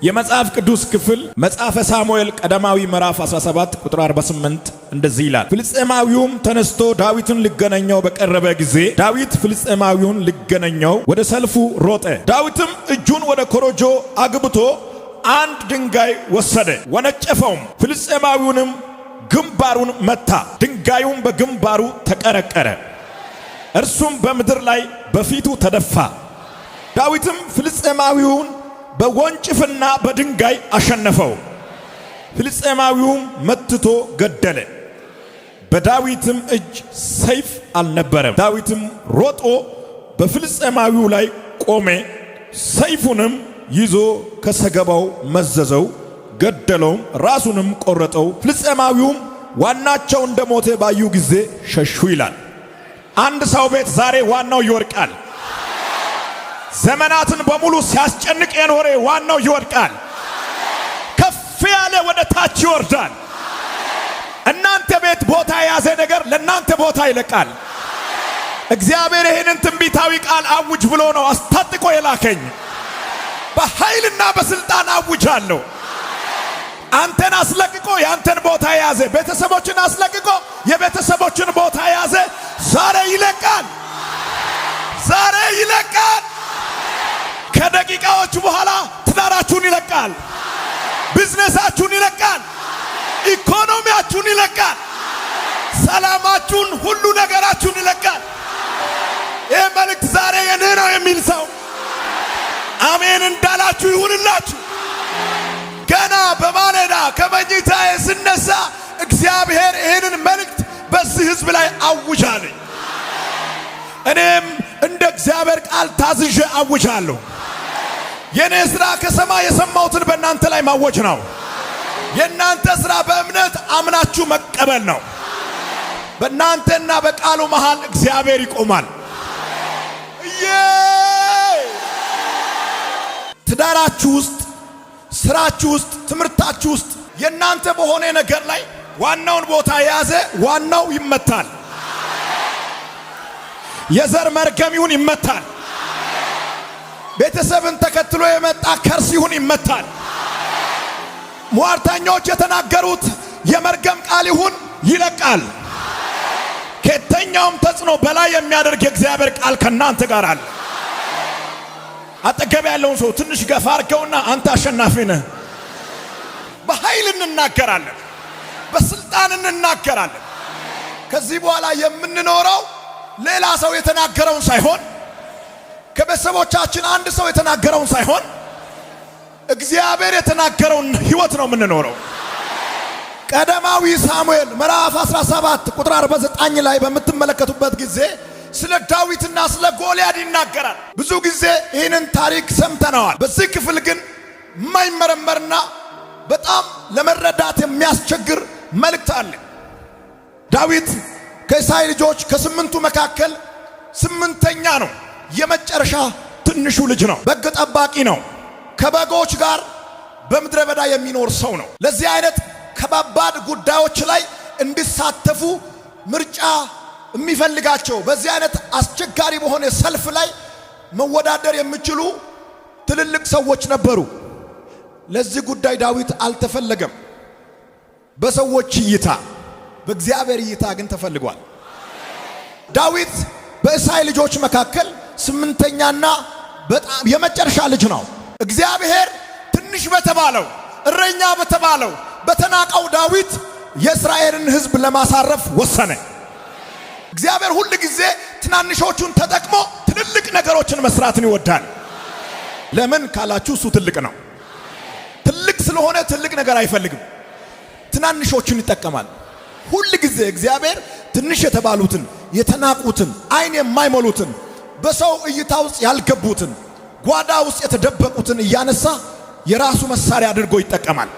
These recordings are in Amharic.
የመጽሐፍ ቅዱስ ክፍል መጽሐፈ ሳሙኤል ቀዳማዊ ምዕራፍ 17 ቁጥር 48 እንደዚህ ይላል። ፍልስጤማዊውም ተነስቶ ዳዊትን ሊገናኘው በቀረበ ጊዜ ዳዊት ፍልስጤማዊውን ሊገናኘው ወደ ሰልፉ ሮጠ። ዳዊትም እጁን ወደ ኮረጆ አግብቶ አንድ ድንጋይ ወሰደ፣ ወነጨፈውም፣ ፍልስጤማዊውንም ግንባሩን መታ። ድንጋዩም በግንባሩ ተቀረቀረ፣ እርሱም በምድር ላይ በፊቱ ተደፋ። ዳዊትም ፍልስጤማዊውን በወንጭፍና በድንጋይ አሸነፈው፣ ፍልስጤማዊውም መትቶ ገደለ። በዳዊትም እጅ ሰይፍ አልነበረም። ዳዊትም ሮጦ በፍልስጤማዊው ላይ ቆመ፣ ሰይፉንም ይዞ ከሰገባው መዘዘው፣ ገደለውም፣ ራሱንም ቆረጠው። ፍልስጤማዊውም ዋናቸው እንደሞተ ባዩ ጊዜ ሸሹ ይላል። አንድ ሰው ቤት ዛሬ ዋናው ይወድቃል። ዘመናትን በሙሉ ሲያስጨንቅ የኖረ ዋናው ይወድቃል። ከፍ ያለ ወደ ታች ይወርዳል። እናንተ ቤት ቦታ የያዘ ነገር ለእናንተ ቦታ ይለቃል። እግዚአብሔር ይህንን ትንቢታዊ ቃል አውጅ ብሎ ነው አስታጥቆ የላከኝ። በኃይልና በስልጣን አውጃለሁ። አንተን አስለቅቆ ያንተን ቦታ የያዘ፣ ቤተሰቦችን አስለቅቆ የቤተሰቦችን ቦታ የያዘ ዛሬ ይለቃል። ዛሬ ይለቃል። ከደቂቃዎች በኋላ ትዳራችሁን ይለቃል፣ ቢዝነሳችሁን ይለቃል፣ ኢኮኖሚያችሁን ይለቃል፣ ሰላማችሁን፣ ሁሉ ነገራችሁን ይለቃል። ይህ መልእክት ዛሬ የኔ ነው የሚል ሰው አሜን እንዳላችሁ ይሁንላችሁ። ገና በማለዳ ከመኝታዬ ስነሳ እግዚአብሔር ይህንን መልእክት በዚህ ሕዝብ ላይ አውጃለኝ። እኔም እንደ እግዚአብሔር ቃል ታዝዤ አውጃለሁ። የኔ ሥራ ከሰማይ የሰማሁትን በእናንተ ላይ ማወጅ ነው። የእናንተ ሥራ በእምነት አምናችሁ መቀበል ነው። በእናንተና በቃሉ መሃል እግዚአብሔር ይቆማል። ትዳራችሁ ውስጥ፣ ስራችሁ ውስጥ፣ ትምህርታችሁ ውስጥ የእናንተ በሆነ ነገር ላይ ዋናውን ቦታ የያዘ ዋናው ይመታል። የዘር መርገም ይሁን ይመታል። ቤተሰብን ተከትሎ የመጣ ከርስ ይሁን ይመታል። ሟርተኞች የተናገሩት የመርገም ቃል ይሁን ይለቃል። ከየትኛውም ተጽዕኖ በላይ የሚያደርግ የእግዚአብሔር ቃል ከናንተ ጋር አለ። አጠገብ ያለውን ሰው ትንሽ ገፋ አድርገውና አንተ አሸናፊ ነህ። በኃይል እንናገራለን፣ በስልጣን እንናገራለን። ከዚህ በኋላ የምንኖረው ሌላ ሰው የተናገረውን ሳይሆን፣ ከቤተሰቦቻችን አንድ ሰው የተናገረውን ሳይሆን እግዚአብሔር የተናገረውን ሕይወት ነው የምንኖረው። ቀዳማዊ ሳሙኤል ምዕራፍ 17 ቁጥር 49 ላይ በምትመለከቱበት ጊዜ ስለ ዳዊትና ስለ ጎልያድ ይናገራል። ብዙ ጊዜ ይህንን ታሪክ ሰምተነዋል። በዚህ ክፍል ግን የማይመረመርና በጣም ለመረዳት የሚያስቸግር መልእክት አለ። ዳዊት ከእስራኤል ልጆች ከስምንቱ መካከል ስምንተኛ ነው። የመጨረሻ ትንሹ ልጅ ነው። በግ ጠባቂ ነው። ከበጎች ጋር በምድረ በዳ የሚኖር ሰው ነው። ለዚህ አይነት ከባባድ ጉዳዮች ላይ እንዲሳተፉ ምርጫ የሚፈልጋቸው፣ በዚህ አይነት አስቸጋሪ በሆነ ሰልፍ ላይ መወዳደር የሚችሉ ትልልቅ ሰዎች ነበሩ። ለዚህ ጉዳይ ዳዊት አልተፈለገም። በሰዎች እይታ፣ በእግዚአብሔር እይታ ግን ተፈልጓል። ዳዊት በእስራኤል ልጆች መካከል ስምንተኛና በጣም የመጨረሻ ልጅ ነው። እግዚአብሔር ትንሽ በተባለው እረኛ በተባለው በተናቀው ዳዊት የእስራኤልን ሕዝብ ለማሳረፍ ወሰነ። እግዚአብሔር ሁል ጊዜ ትናንሾቹን ተጠቅሞ ትልልቅ ነገሮችን መስራትን ይወዳል። ለምን ካላችሁ እሱ ትልቅ ነው። ትልቅ ስለሆነ ትልቅ ነገር አይፈልግም። ትናንሾቹን ይጠቀማል። ሁል ጊዜ እግዚአብሔር ትንሽ የተባሉትን፣ የተናቁትን፣ ዓይን የማይሞሉትን፣ በሰው እይታ ውስጥ ያልገቡትን፣ ጓዳ ውስጥ የተደበቁትን እያነሳ የራሱ መሳሪያ አድርጎ ይጠቀማል።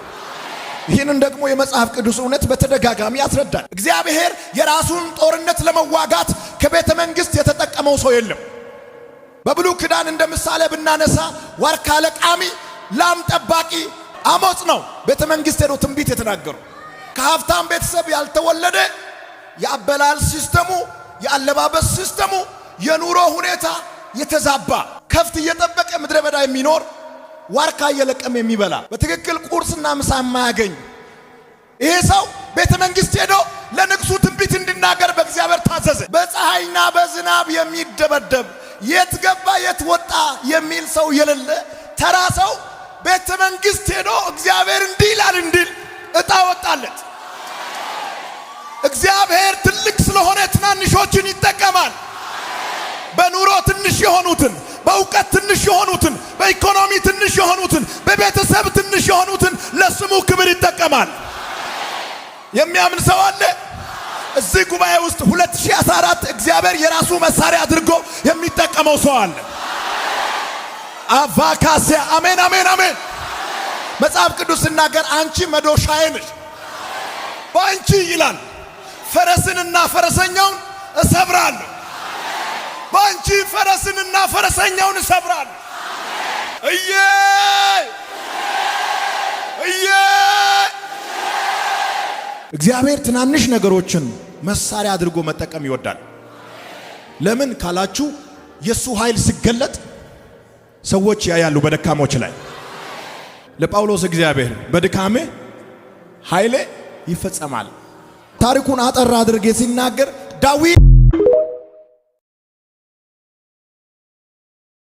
ይህንን ደግሞ የመጽሐፍ ቅዱስ እውነት በተደጋጋሚ ያስረዳል። እግዚአብሔር የራሱን ጦርነት ለመዋጋት ከቤተ መንግሥት የተጠቀመው ሰው የለም። በብሉይ ኪዳን እንደ ምሳሌ ብናነሳ ዋርካ ለቃሚ፣ ላም ጠባቂ አሞጽ ነው ቤተ መንግሥት ሄዶ ትንቢት የተናገሩ። ከሀብታም ቤተሰብ ያልተወለደ የአበላል ሲስተሙ፣ የአለባበስ ሲስተሙ፣ የኑሮ ሁኔታ የተዛባ ከፍት እየጠበቀ ምድረ በዳ የሚኖር ዋርካ እየለቀመ የሚበላ በትክክል ቁርስና ምሳ የማያገኝ ይሄ ሰው ቤተ መንግስት ሄዶ ለንጉሡ ትንቢት እንዲናገር በእግዚአብሔር ታዘዘ። በፀሐይና በዝናብ የሚደበደብ የት ገባ የት ወጣ የሚል ሰው የሌለ ተራ ሰው ቤተ መንግስት ሄዶ እግዚአብሔር እንዲህ ይላል እንዲል ዕጣ ወጣለት። እግዚአብሔር ትልቅ ስለሆነ ትናንሾችን ይጠቀማል። በኑሮ ትንሽ የሆኑትን፣ በእውቀት ትንሽ የሆኑትን፣ በኢኮኖሚ ትንሽ የሆኑትን፣ በቤተሰብ ትንሽ የሆኑትን ለስሙ ክብር ይጠቀማል። የሚያምን ሰው አለ? እዚህ ጉባኤ ውስጥ 2014 እግዚአብሔር የራሱ መሳሪያ አድርጎ የሚጠቀመው ሰው አለ? አቫካሲያ አሜን አሜን አሜን። መጽሐፍ ቅዱስ ሲናገር አንቺ መዶሻዬ ነሽ፣ በአንቺ ይላል ፈረስንና ፈረሰኛውን እሰብራለሁ። በአንቺ ፈረስንና ፈረሰኛውን እሰብራለሁ። እግዚአብሔር ትናንሽ ነገሮችን መሳሪያ አድርጎ መጠቀም ይወዳል። ለምን ካላችሁ የሱ ኃይል ሲገለጥ ሰዎች ያያሉ በደካሞች ላይ። ለጳውሎስ እግዚአብሔር በድካሜ ኃይሌ ይፈጸማል። ታሪኩን አጠር አድርጌ ሲናገር ዳዊት